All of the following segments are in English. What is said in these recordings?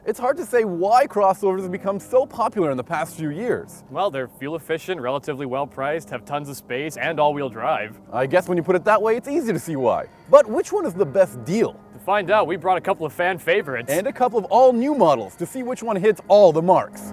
It's hard to say why crossovers have become so popular in the past few years. Well, they're fuel efficient, relatively well priced, have tons of space, and all-wheel drive. I guess when you put it that way, it's easy to see why. But which one is the best deal? To find out, we brought a couple of fan favorites. And a couple of all-new models to see which one hits all the marks.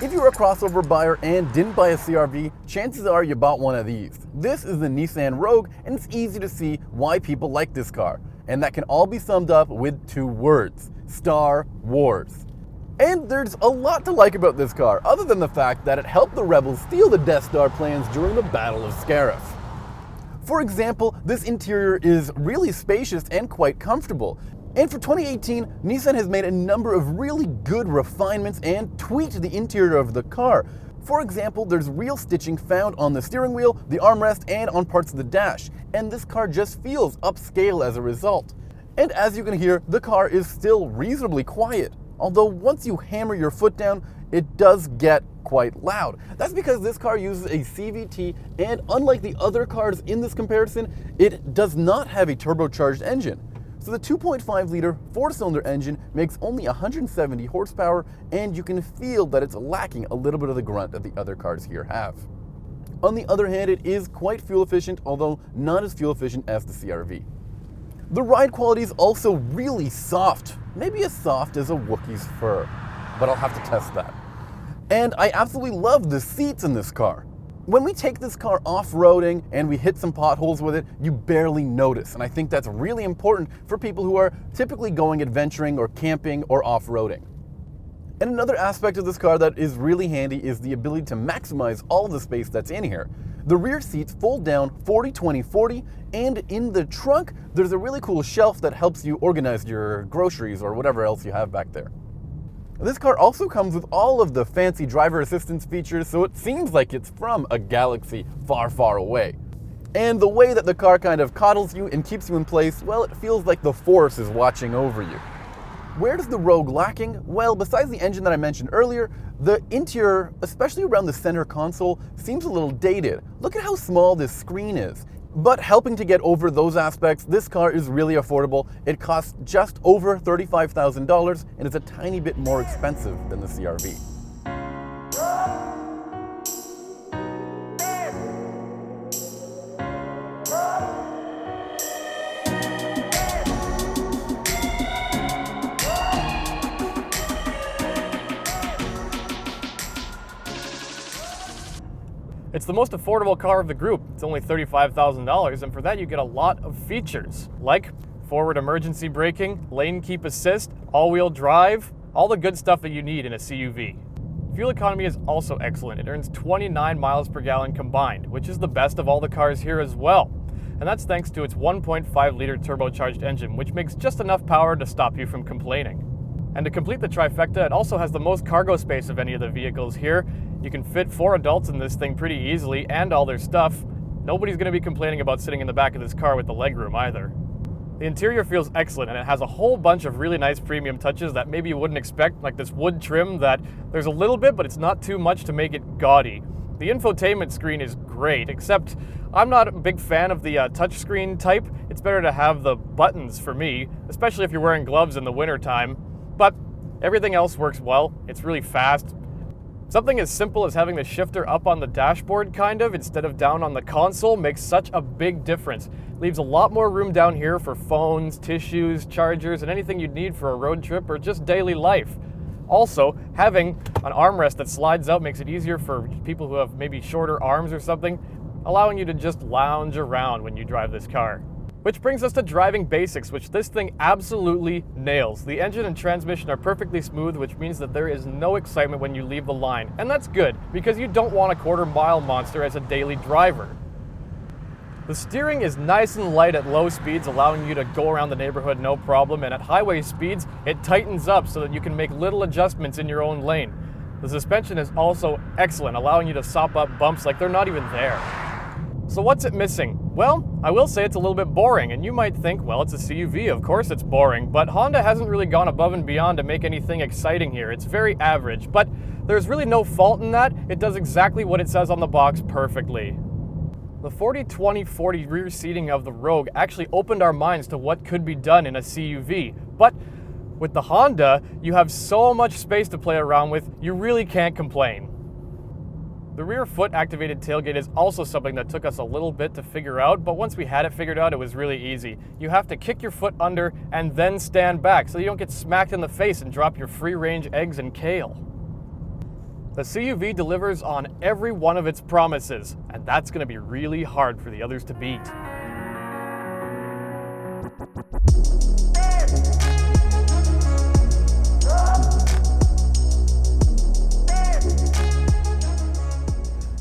If you're a crossover buyer and didn't buy a CR-V, chances are you bought one of these. This is the Nissan Rogue, and it's easy to see why people like this car. And that can all be summed up with 2 words: Star Wars. And there's a lot to like about this car, other than the fact that it helped the rebels steal the Death Star plans during the Battle of Scarif. For example, this interior is really spacious and quite comfortable. And for 2018, Nissan has made a number of really good refinements and tweaked the interior of the car. For example, there's real stitching found on the steering wheel, the armrest, and on parts of the dash. And this car just feels upscale as a result. And as you can hear, the car is still reasonably quiet. Although once you hammer your foot down, it does get quite loud. That's because this car uses a CVT, and unlike the other cars in this comparison, it does not have a turbocharged engine. So the 2.5-liter 4-cylinder engine makes only 170 horsepower, and you can feel that it's lacking a little bit of the grunt that the other cars here have. On the other hand, it is quite fuel efficient, although not as fuel efficient as the CR-V. The ride quality is also really soft, maybe as soft as a Wookiee's fur, but I'll have to test that. And I absolutely love the seats in this car. When we take this car off-roading and we hit some potholes with it, you barely notice. And I think that's really important for people who are typically going adventuring or camping or off-roading. And another aspect of this car that is really handy is the ability to maximize all of the space that's in here. The rear seats fold down 40-20-40, and in the trunk, there's a really cool shelf that helps you organize your groceries or whatever else you have back there. This car also comes with all of the fancy driver assistance features, so it seems like it's from a galaxy far, far away. And the way that the car kind of coddles you and keeps you in place, well, it feels like the Force is watching over you. Where does the Rogue lacking? Well, besides the engine that I mentioned earlier, the interior, especially around the center console, seems a little dated. Look at how small this screen is. But helping to get over those aspects, this car is really affordable. It costs just over $35,000 and is a tiny bit more expensive than the CR-V. It's the most affordable car of the group. It's only $35,000, and for that you get a lot of features, like forward emergency braking, lane keep assist, all-wheel drive, all the good stuff that you need in a CUV. Fuel economy is also excellent. It earns 29 miles per gallon combined, which is the best of all the cars here as well. And that's thanks to its 1.5-liter turbocharged engine, which makes just enough power to stop you from complaining. And to complete the trifecta, it also has the most cargo space of any of the vehicles here. You can fit 4 adults in this thing pretty easily, and all their stuff. Nobody's going to be complaining about sitting in the back of this car with the legroom either. The interior feels excellent, and it has a whole bunch of really nice premium touches that maybe you wouldn't expect, like this wood trim that there's a little bit, but it's not too much to make it gaudy. The infotainment screen is great, except I'm not a big fan of the touchscreen type. It's better to have the buttons for me, especially if you're wearing gloves in the wintertime. But everything else works well. It's really fast. Something as simple as having the shifter up on the dashboard instead of down on the console makes such a big difference. Leaves a lot more room down here for phones, tissues, chargers, and anything you'd need for a road trip or just daily life. Also, having an armrest that slides out makes it easier for people who have maybe shorter arms or something, allowing you to just lounge around when you drive this car. Which brings us to driving basics, which this thing absolutely nails. The engine and transmission are perfectly smooth, which means that there is no excitement when you leave the line. And that's good, because you don't want a quarter-mile monster as a daily driver. The steering is nice and light at low speeds, allowing you to go around the neighborhood no problem, and at highway speeds, it tightens up so that you can make little adjustments in your own lane. The suspension is also excellent, allowing you to sop up bumps like they're not even there. So what's it missing? Well, I will say it's a little bit boring, and you might think, well, it's a CUV, of course it's boring, but Honda hasn't really gone above and beyond to make anything exciting here. It's very average, but there's really no fault in that. It does exactly what it says on the box perfectly. The 40-20-40 rear seating of the Rogue actually opened our minds to what could be done in a CUV, but with the Honda, you have so much space to play around with, you really can't complain. The rear foot-activated tailgate is also something that took us a little bit to figure out, but once we had it figured out, it was really easy. You have to kick your foot under and then stand back so you don't get smacked in the face and drop your free-range eggs and kale. The CUV delivers on every one of its promises, and that's going to be really hard for the others to beat.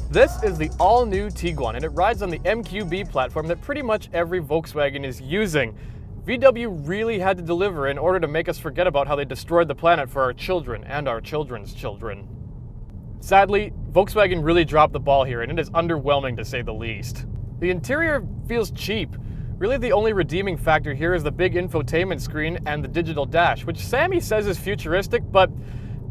This is the all-new Tiguan, and it rides on the MQB platform that pretty much every Volkswagen is using. VW really had to deliver in order to make us forget about how they destroyed the planet for our children and our children's children. Sadly, Volkswagen really dropped the ball here, and it is underwhelming to say the least. The interior feels cheap. Really, the only redeeming factor here is the big infotainment screen and the digital dash, which Sammy says is futuristic, but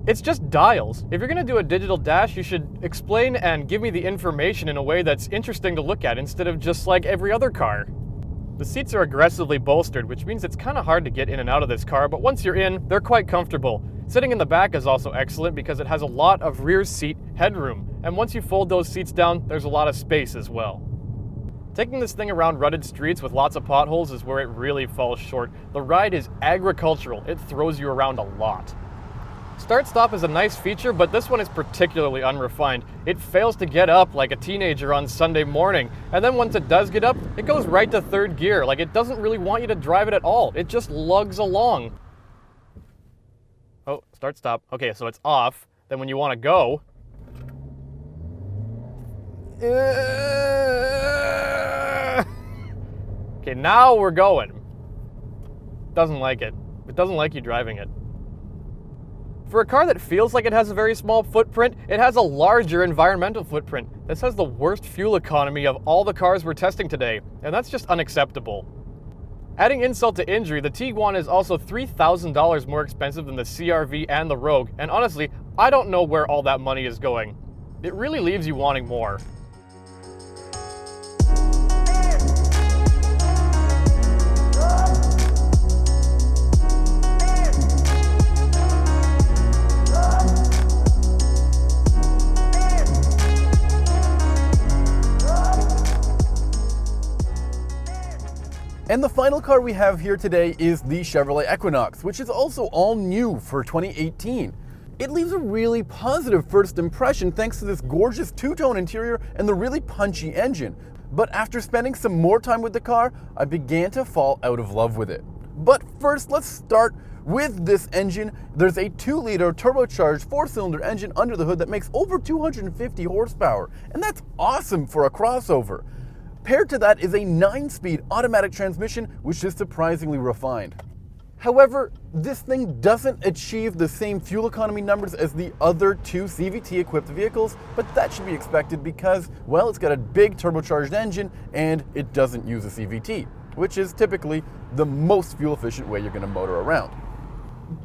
it's just dials. If you're going to do a digital dash, you should explain and give me the information in a way that's interesting to look at instead of just like every other car. The seats are aggressively bolstered, which means it's kind of hard to get in and out of this car, but once you're in, they're quite comfortable. Sitting in the back is also excellent because it has a lot of rear seat headroom, and once you fold those seats down, there's a lot of space as well. Taking this thing around rutted streets with lots of potholes is where it really falls short. The ride is agricultural. It throws you around a lot. Start-stop is a nice feature, but this one is particularly unrefined. It fails to get up like a teenager on Sunday morning, and then once it does get up, it goes right to third gear. Like, it doesn't really want you to drive it at all. It just lugs along. Oh, start-stop. Okay, so it's off. Then when you want to go... Okay, now we're going. Doesn't like it. It doesn't like you driving it. For a car that feels like it has a very small footprint, it has a larger environmental footprint. This has the worst fuel economy of all the cars we're testing today, and that's just unacceptable. Adding insult to injury, the Tiguan is also $3,000 more expensive than the CR-V and the Rogue, and honestly, I don't know where all that money is going. It really leaves you wanting more. And the final car we have here today is the Chevrolet Equinox, which is also all new for 2018. It leaves a really positive first impression thanks to this gorgeous two-tone interior and the really punchy engine. But after spending some more time with the car, I began to fall out of love with it. But first, let's start with this engine. There's a 2-liter turbocharged 4-cylinder engine under the hood that makes over 250 horsepower, and that's awesome for a crossover. Paired to that is a 9-speed automatic transmission, which is surprisingly refined. However, this thing doesn't achieve the same fuel economy numbers as the other two CVT-equipped vehicles, but that should be expected because, well, it's got a big turbocharged engine and it doesn't use a CVT, which is typically the most fuel-efficient way you're going to motor around.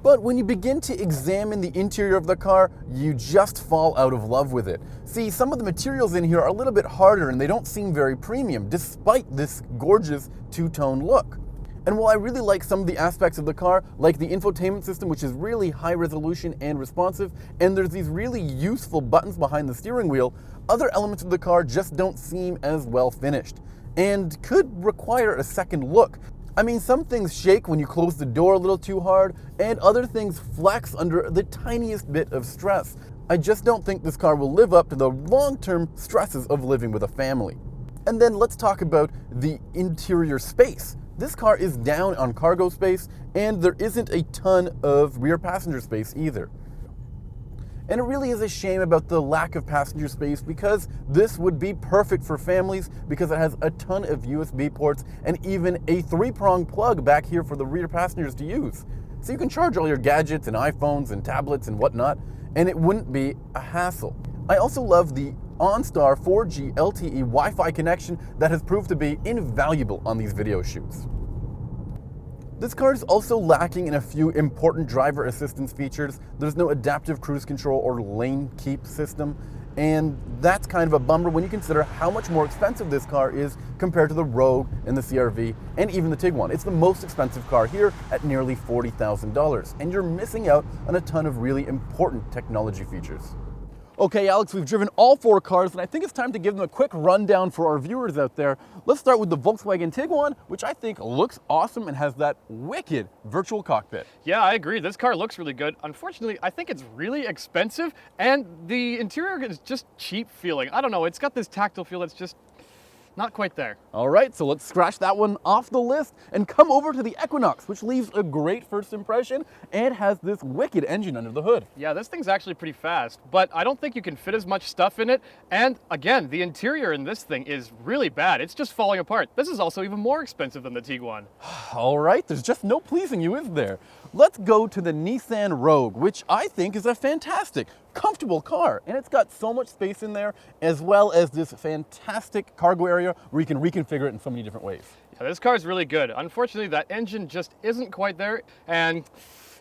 But when you begin to examine the interior of the car, you just fall out of love with it. See, some of the materials in here are a little bit harder and they don't seem very premium, despite this gorgeous two-tone look. And while I really like some of the aspects of the car, like the infotainment system, which is really high resolution and responsive, and there's these really useful buttons behind the steering wheel, other elements of the car just don't seem as well finished, and could require a second look. I mean, some things shake when you close the door a little too hard, and other things flex under the tiniest bit of stress. I just don't think this car will live up to the long-term stresses of living with a family. And then let's talk about the interior space. This car is down on cargo space, and there isn't a ton of rear passenger space either. And it really is a shame about the lack of passenger space because this would be perfect for families because it has a ton of USB ports and even a 3-prong plug back here for the rear passengers to use. So you can charge all your gadgets and iPhones and tablets and whatnot. and it wouldn't be a hassle. I also love the OnStar 4G LTE Wi-Fi connection that has proved to be invaluable on these video shoots. This car is also lacking in a few important driver assistance features. There's no adaptive cruise control or lane keep system, and that's kind of a bummer when you consider how much more expensive this car is compared to the Rogue and the CR-V and even the Tiguan. It's the most expensive car here at nearly $40,000, and you're missing out on a ton of really important technology features. Okay, Alex, we've driven all 4 cars, and I think it's time to give them a quick rundown for our viewers out there. Let's start with the Volkswagen Tiguan, which I think looks awesome and has that wicked virtual cockpit. Yeah, I agree. This car looks really good. Unfortunately, I think it's really expensive, and the interior is just cheap feeling. I don't know, it's got this tactile feel that's just not quite there. All right, so let's scratch that one off the list and come over to the Equinox, which leaves a great first impression and has this wicked engine under the hood. Yeah, this thing's actually pretty fast, but I don't think you can fit as much stuff in it. And again, the interior in this thing is really bad. It's just falling apart. This is also even more expensive than the Tiguan. All right, there's just no pleasing you, is there? Let's go to the Nissan Rogue, which I think is a fantastic, comfortable car. And it's got so much space in there, as well as this fantastic cargo area where you can reconfigure it in so many different ways. Yeah, this car is really good. Unfortunately, that engine just isn't quite there, and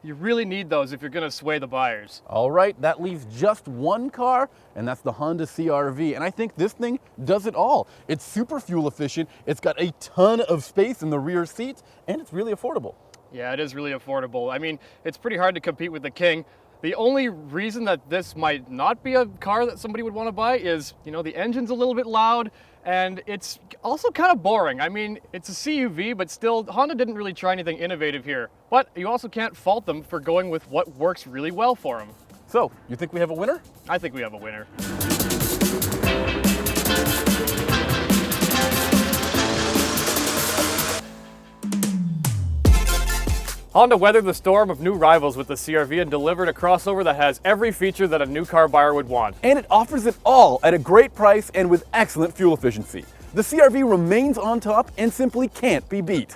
you really need those if you're gonna sway the buyers. All right, that leaves just one car, and that's the Honda CR-V. And I think this thing does it all. It's super fuel efficient, it's got a ton of space in the rear seats, and it's really affordable. Yeah, it is really affordable. I mean, it's pretty hard to compete with the King. The only reason that this might not be a car that somebody would want to buy is, you know, the engine's a little bit loud and it's also kind of boring. I mean, it's a CUV, but still, Honda didn't really try anything innovative here. But you also can't fault them for going with what works really well for them. So, you think we have a winner? I think we have a winner. Honda weathered the storm of new rivals with the CR-V and delivered a crossover that has every feature that a new car buyer would want. And it offers it all at a great price and with excellent fuel efficiency. The CR-V remains on top and simply can't be beat.